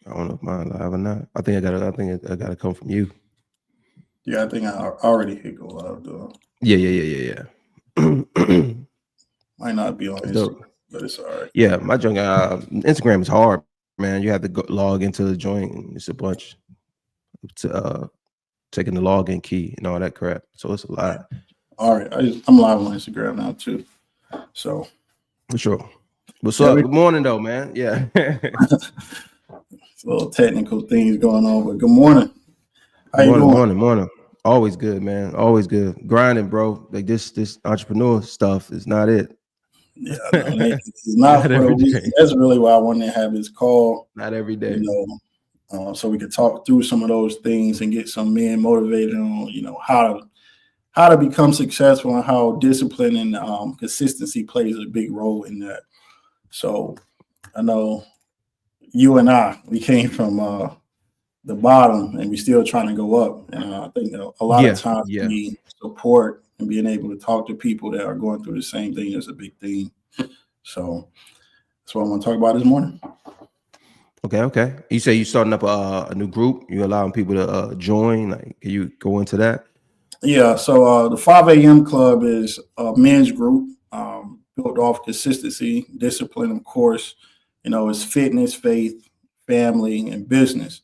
I don't know if mine live or not. I gotta come from you. Yeah, I think I already hit go live though. Yeah. Might not be on It's Instagram, dope. but it's all right. Yeah, my junk. Instagram is hard, man. You have to log into the joint. And it's a bunch to taking the login key and all that crap. So it's a lot All right, I'm live on Instagram now too. So for sure. What's yeah, up? Good morning, though, man. Yeah. it's a little technical things going on, but good morning. How you Morning, doing? morning, morning. Always good, man. Always good. Grinding, bro. Like this entrepreneur stuff is not it. Yeah, no, it's not Not for the every week. day. That's really why I wanted to have this call. Not every You day. so we could talk through some of those things and get some men motivated on, how to become successful and how discipline and consistency plays a big role in that. So I know you and we came from the bottom and we still trying to go up. And I think a lot of Yeah, times yeah. we support and being able to talk to people that are going through the same thing is a big thing. So that's what I want to talk about this morning. Okay, okay. You say you starting up a new group. You allowing people to join. Like, can you go into that? Yeah, so the 5 a.m. club is a men's group built off consistency, discipline, of course. It's fitness, faith, family, and business.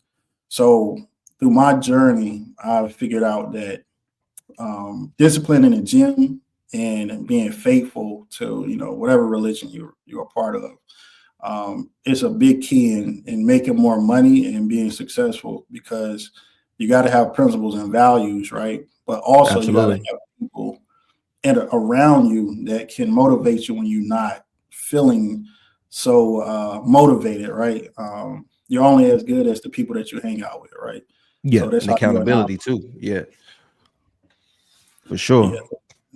So through my journey, I've figured out that discipline in the gym and being faithful to whatever religion you're a part of is a big key in making more money and being successful because you got to have principles and values, right? But also you got to Absolutely. have people around you that can motivate you when you're not feeling so motivated, right? You're only as good as the people that you hang out with, right? Yeah, So that's and how you are now. accountability too. Yeah, for Yeah, sure.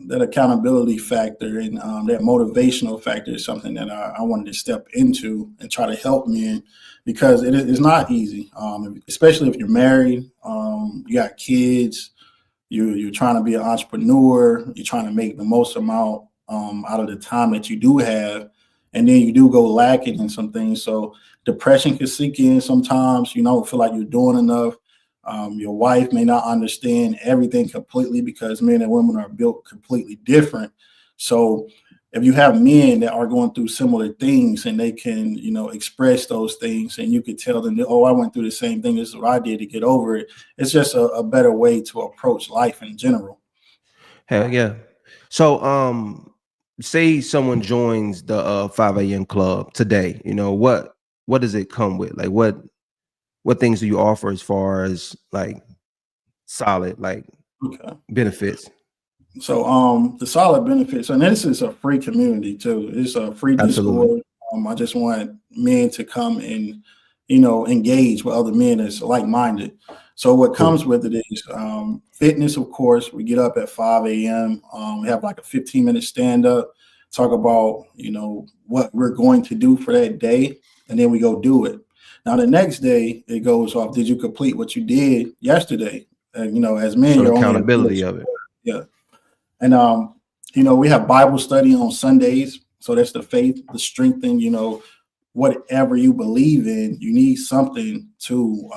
that accountability factor and that motivational factor is something that I wanted to step into and try to help men because it's not easy, especially if you're married, you got kids, you're trying to be an entrepreneur, you're trying to make the most amount out of the time that you do have, and then you do go lacking in some things. So depression can sink in sometimes. You don't feel like you're doing enough. Your wife may not understand everything completely because men and women are built completely different. So if you have men that are going through similar things and they can, express those things and you could tell them, oh, I went through the same thing. This is what I did to get over it. It's just a better way to approach life in general. Hell yeah. So say someone joins the 5 a.m. club today. What does it come with? Like what things do you offer as far as like solid like Okay. benefits? So the solid benefits, and this is a free community too. It's a free Absolutely. Discord. I just want men to come and engage with other men that's like minded. So what Cool. comes with it is fitness, of course. We get up at 5 a.m. We have like a 15-minute stand up, talk about what we're going to do for that day, and then we go do it. Now the next day it goes off. Did you complete what you did yesterday? As men, So the you're only as good as accountability of it. yeah. And we have Bible study on Sundays. So that's the faith, the strengthen, whatever you believe in, you need something to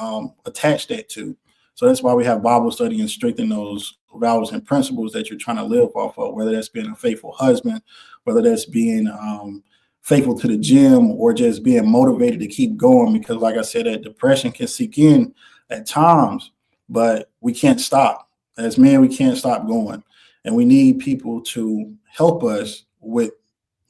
attach that to. So that's why we have Bible study and strengthen those values and principles that you're trying to live off of, whether that's being a faithful husband, whether that's being faithful to the gym or just being motivated to keep going. Because like I said, that depression can seek in at times, but we can't stop. As men, we can't stop going. And we need people to help us with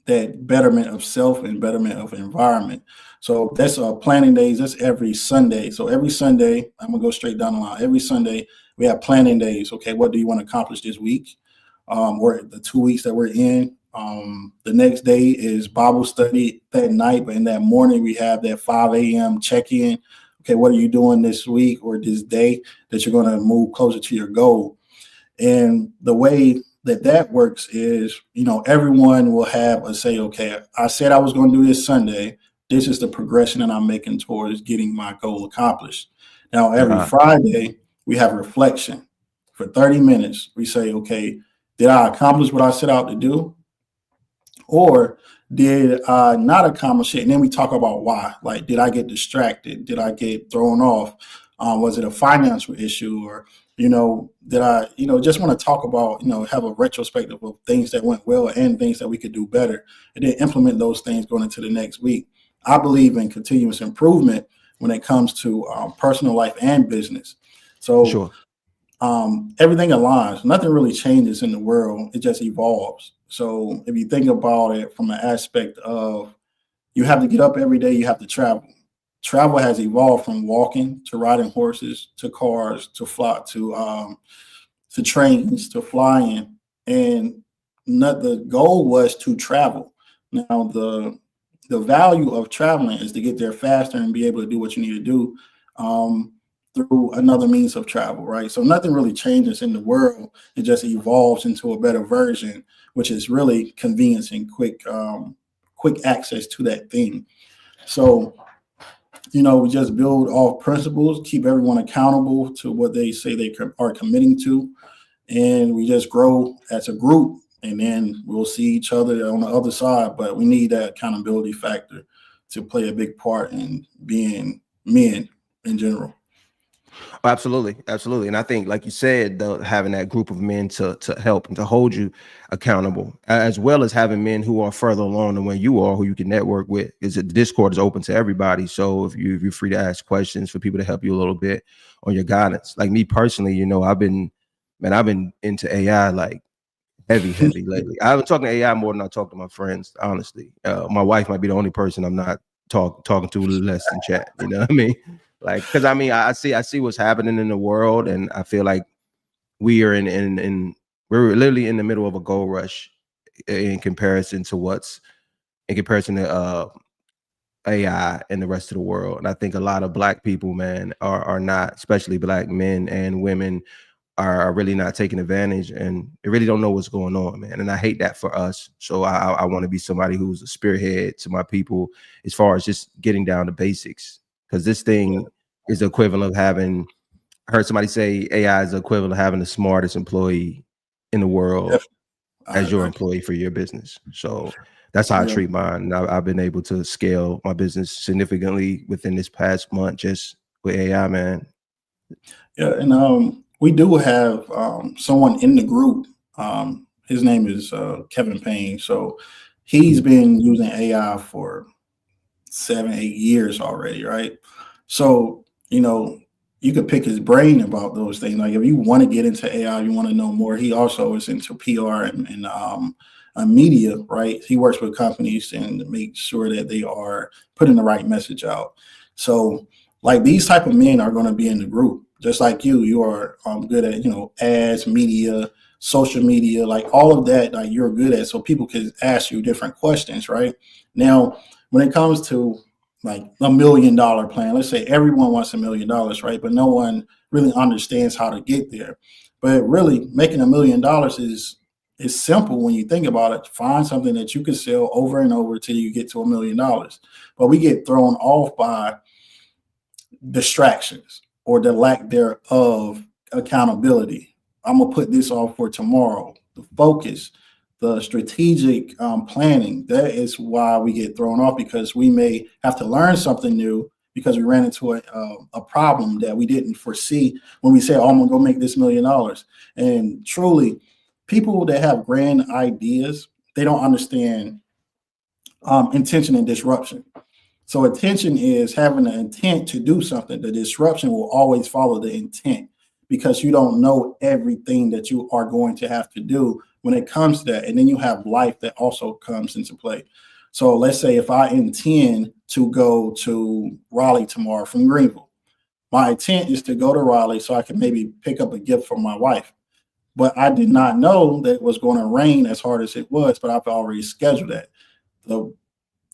that betterment of self and betterment of environment. So that's planning days. That's every Sunday. So every Sunday, I'm gonna go straight down the line. Every Sunday we have planning days. Okay, what do you want to accomplish this week, or the 2 weeks that we're in? The next day is Bible study that night, but in that morning we have that 5 a.m. check in. Okay, what are you doing this week or this day that you're going to move closer to your goal? And the way that works is, everyone will have a say, okay, I said I was going to do this Sunday. This is the progression that I'm making towards getting my goal accomplished. Now, every Uh-huh. Friday, we have reflection for 30 minutes. We say, okay, did I accomplish what I set out to do? Or did I not accomplish it? And then we talk about why. Like, did I get distracted? Did I get thrown off? Was it a financial issue? Or, did I, just want to talk about, have a retrospective of things that went well and things that we could do better, and then implement those things going into the next week. I believe in continuous improvement when it comes to personal life and business. So Sure. everything aligns. Nothing really changes in the world. It just evolves. So if you think about it from an aspect of you have to get up every day, you have to travel. Travel has evolved from walking to riding horses to cars to fly to trains to flying, and not the goal was to travel. Now the value of traveling is to get there faster and be able to do what you need to do. Through another means of travel, right? So nothing really changes in the world. It just evolves into a better version, which is really convenience and quick access to that thing. So, we just build off principles, keep everyone accountable to what they say they are committing to, and we just grow as a group. And then we'll see each other on the other side. But we need that accountability factor to play a big part in being men in general. Oh, absolutely, absolutely. And I think, like you said, having that group of men to help and to hold you accountable, as well as having men who are further along than where you are, who you can network with, is that the Discord is open to everybody. So if you're free to ask questions for people to help you a little bit on your guidance. Like me personally, I've been into AI like heavy lately. I've been talking to AI more than I talk to my friends. Honestly, my wife might be the only person I'm not talking to less than chat. You know what I mean? Like, because I see what's happening in the world, and I feel like we are in we're literally in the middle of a gold rush in comparison to AI and the rest of the world. And I think a lot of black people, man, are not, especially black men and women, are really not taking advantage, and they really don't know what's going on, man. And I hate that for us. So I want to be somebody who's a spearhead to my people as far as just getting down to basics, because this thing is the equivalent of having. I heard somebody say AI is the equivalent of having the smartest employee in the world Definitely, I as your agree. employee for your business. So that's how I Yeah, treat mine. And I've been able to scale my business significantly within this past month just with AI, man. yeah, and we do have someone in the group. His name is Kevin Payne. So he's Mhm. been using AI for 7, 8 years already, right? So you could pick his brain about those things. Like if you want to get into AI, you want to know more. He also is into PR and media, right? He works with companies and make sure that they are putting the right message out. So like these type of men are going to be in the group, just like you are good at ads, media, social media, like all of that. Like you're good at, so people can ask you different questions, right? Now, when it comes to like $1 million plan, let's say everyone wants $1 million, right? But no one really understands how to get there. But really, making $1 million is simple when you think about it. Find something that you can sell over and over till you get to $1 million. But we get thrown off by distractions or the lack thereof accountability. I'm gonna put this off for tomorrow. The focus, the strategic planning. That is why we get thrown off, because we may have to learn something new because we ran into a problem that we didn't foresee when we said, "Oh, I'm gonna go make this $1 million." And truly, people that have grand ideas, they don't understand intention and disruption. So attention is having the intent to do something. The disruption will always follow the intent because you don't know everything that you are going to have to do when it comes to that. And then you have life that also comes into play. So let's say if I intend to go to Raleigh tomorrow from Greenville, my intent is to go to Raleigh so I can maybe pick up a gift for my wife. But I did not know that it was going to rain as hard as it was, but I've already scheduled that.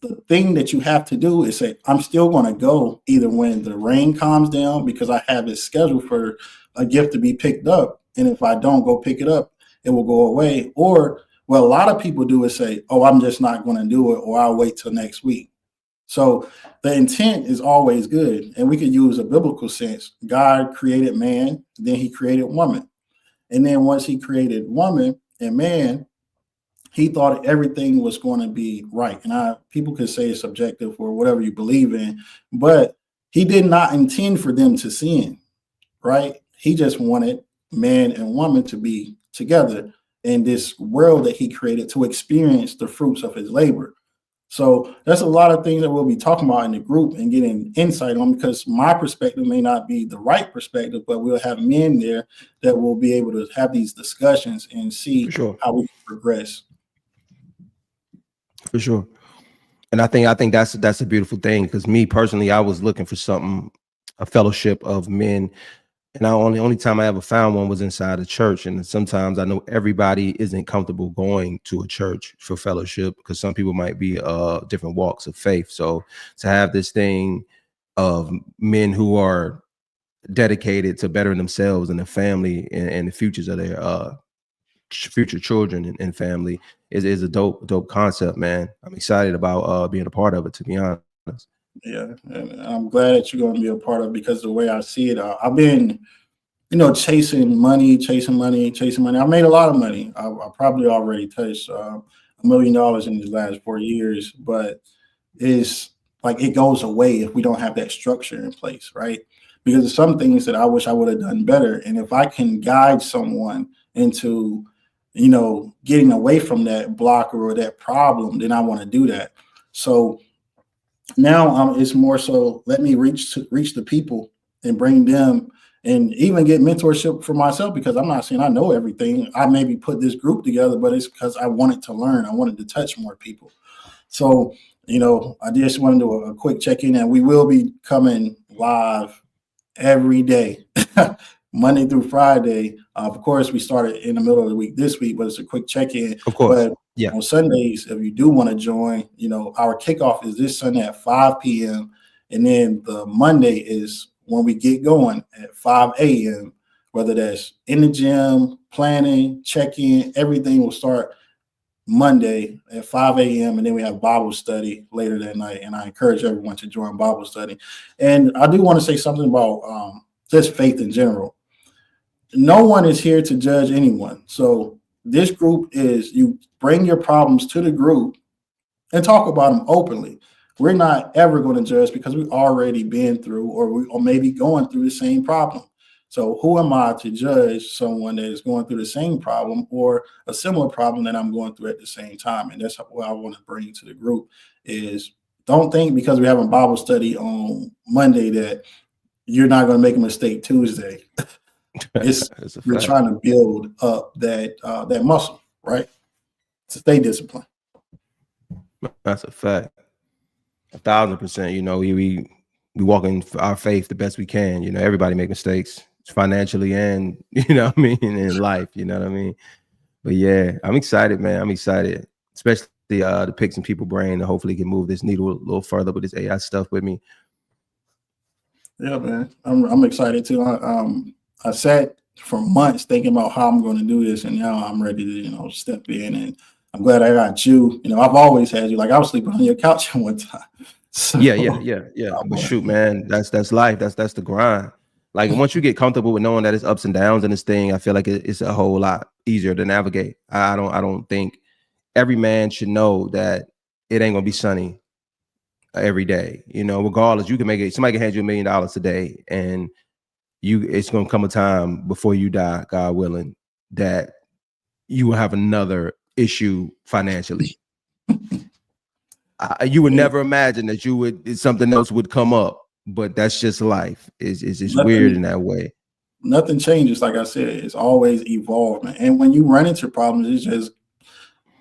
The thing that you have to do is say, I'm still going to go either when the rain calms down because I have it scheduled for a gift to be picked up. And if I don't go pick it up, it will go away. Or what a lot of people do is say, oh, I'm just not going to do it, or I'll wait till next week. So the intent is always good. And we could use a biblical sense. God created man, then he created woman. And then once he created woman and man, he thought everything was going to be right. And people could say it's subjective or whatever you believe in, but he did not intend for them to sin, right? He just wanted man and woman to be together in this world that he created to experience the fruits of his labor. So that's a lot of things that we'll be talking about in the group and getting insight on, because my perspective may not be the right perspective, but we'll have men there that will be able to have these discussions and For see sure. how we can progress. For sure. And I think that's a beautiful thing, because me personally, I was looking for something, a fellowship of men. And I only time I ever found one was inside a church. And sometimes I know everybody isn't comfortable going to a church for fellowship, because some people might be different walks of faith. So to have this thing of men who are dedicated to bettering themselves and their family and the futures of their future children and family is a dope concept, man. I'm excited about being a part of it, to be honest. Yeah, and I'm glad that you're going to be a part of it, because the way I see it, I've been, chasing money, chasing money, chasing money. I made a lot of money. I probably already touched $1 million in these last 4 years, but it's like it goes away if we don't have that structure in place, right? Because there's some things that I wish I would have done better. And if I can guide someone into, getting away from that blocker or that problem, then I want to do that. So now it's more so let me reach the people and bring them, and even get mentorship for myself, because I'm not saying I know everything. I maybe put this group together, but it's because I wanted to learn. I wanted to touch more people. So, I just want to do a quick check-in, and we will be coming live every day, Monday through Friday. Of course, we started in the middle of the week this week, but it's a quick check-in. Of course. But Yeah. on Sundays, if you do want to join, our kickoff is this Sunday at 5 p.m. And then the Monday is when we get going at 5 a.m., whether that's in the gym, planning, check-in, everything will start Monday at 5 a.m. And then we have Bible study later that night. And I encourage everyone to join Bible study. And I do want to say something about just faith in general. No one is here to judge anyone. So this group is, you bring your problems to the group and talk about them openly. We're not ever going to judge, because we've already been through, or maybe going through the same problem. So who am I to judge someone that is going through the same problem or a similar problem that I'm going through at the same time? And that's what I want to bring to the group is, don't think because we're having Bible study on Monday that you're not going to make a mistake Tuesday. It's That's a We're fact. trying to build up that muscle, right? To stay disciplined. That's a fact. 1,000%. We walk in our faith the best we can. Everybody make mistakes financially and what I mean, in life. You know what I mean? But yeah, I'm excited, man. I'm excited, especially to pick some people brain and hopefully can move this needle a little further with this AI stuff with me. Yeah, man. I'm excited too. I sat for months thinking about how I'm going to do this, and now I'm ready to step in. And I'm glad I got you. I've always had you. Like, I was sleeping on your couch at one time. So Yeah. But shoot, man, that's life. That's the grind. Like, once you get comfortable with knowing that it's ups and downs in this thing, I feel like it's a whole lot easier to navigate. I don't think every man should know that it ain't gonna be sunny every day. Regardless, you can make it. Somebody can hand you $1 million today, and it's gonna come a time before you die, God willing, that you will have another issue financially. You would yeah, never imagine that something else would come up, but that's just life. It's just weird nothing in that way. nothing changes. Like I said, it's always evolvement. And when you run into problems,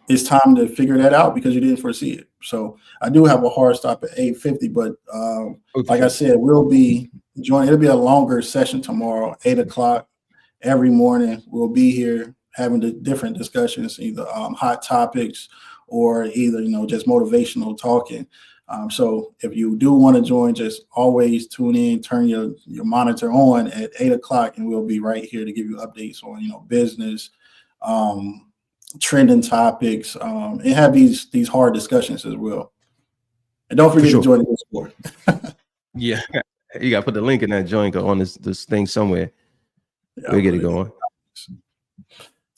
it's time to figure that out because you didn't foresee it. So I do have a hard stop at 8:50, but Oh, for like I sure. said, we'll be joining. It'll be a longer session tomorrow, 8 o'clock every morning. We'll be here having the different discussions, either hot topics or either just motivational talking. So if you do want to join, just always tune in, turn your monitor on at 8 o'clock, and we'll be right here to give you updates on business, trending topics, and have these hard discussions as well. And don't For forget to sure. join the Discord. Yeah. You gotta put the link in that joint on this thing somewhere. Yeah, We'll I'll get put it it in. going.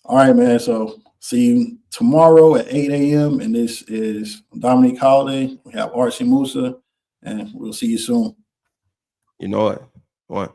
All right, man. So See you tomorrow at 8 a.m. And this is Dominique Holiday. We have Archie Musa, and we'll see you soon. You know it. One.